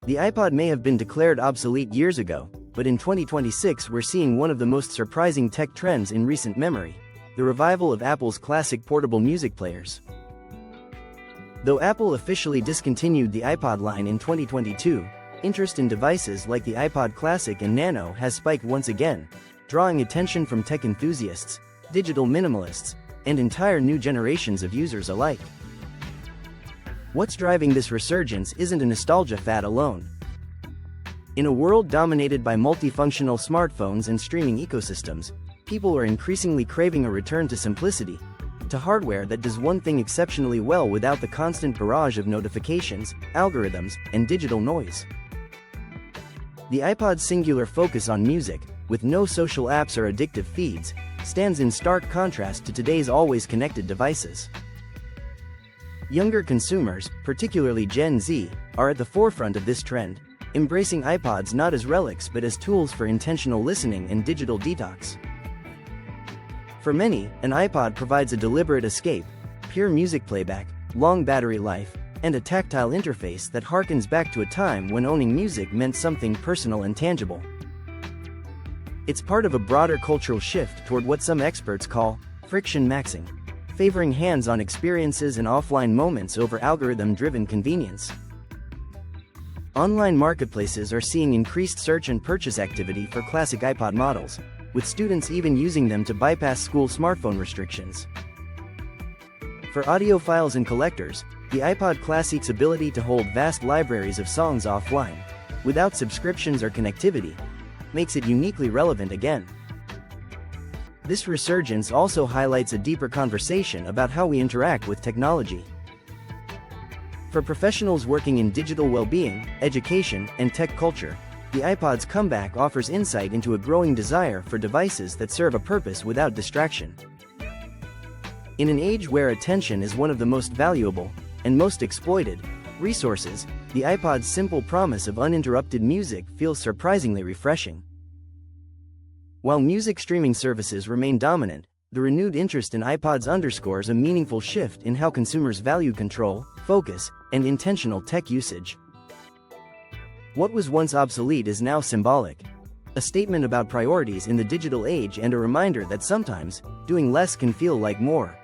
The iPod may have been declared obsolete years ago, but in 2026 we're seeing one of the most surprising tech trends in recent memory: the revival of Apple's classic portable music players. Though Apple officially discontinued the iPod line in 2022, interest in devices like the iPod Classic and Nano has spiked once again, drawing attention from tech enthusiasts, digital minimalists, and entire new generations of users alike. What's driving this resurgence isn't a nostalgia fad alone. In a world dominated by multifunctional smartphones and streaming ecosystems, people are increasingly craving a return to simplicity, to hardware that does one thing exceptionally well without the constant barrage of notifications, algorithms, and digital noise. The iPod's singular focus on music, with no social apps or addictive feeds, stands in stark contrast to today's always-connected devices. Younger consumers, particularly Gen Z, are at the forefront of this trend, embracing iPods not as relics but as tools for intentional listening and digital detox. For many, an iPod provides a deliberate escape, pure music playback, long battery life, and a tactile interface that harkens back to a time when owning music meant something personal and tangible. It's part of a broader cultural shift toward what some experts call friction maxing, favoring hands-on experiences and offline moments over algorithm-driven convenience. Online marketplaces are seeing increased search and purchase activity for classic iPod models, with students even using them to bypass school smartphone restrictions. For audiophiles and collectors, the iPod Classic's ability to hold vast libraries of songs offline, without subscriptions or connectivity, makes it uniquely relevant again. This resurgence also highlights a deeper conversation about how we interact with technology. For professionals working in digital well-being, education, and tech culture, the iPod's comeback offers insight into a growing desire for devices that serve a purpose without distraction. In an age where attention is one of the most valuable, and most exploited, resources, the iPod's simple promise of uninterrupted music feels surprisingly refreshing. While music streaming services remain dominant, the renewed interest in iPods underscores a meaningful shift in how consumers value control, focus, and intentional tech usage. What was once obsolete is now symbolic, a statement about priorities in the digital age and a reminder that sometimes, doing less can feel like more.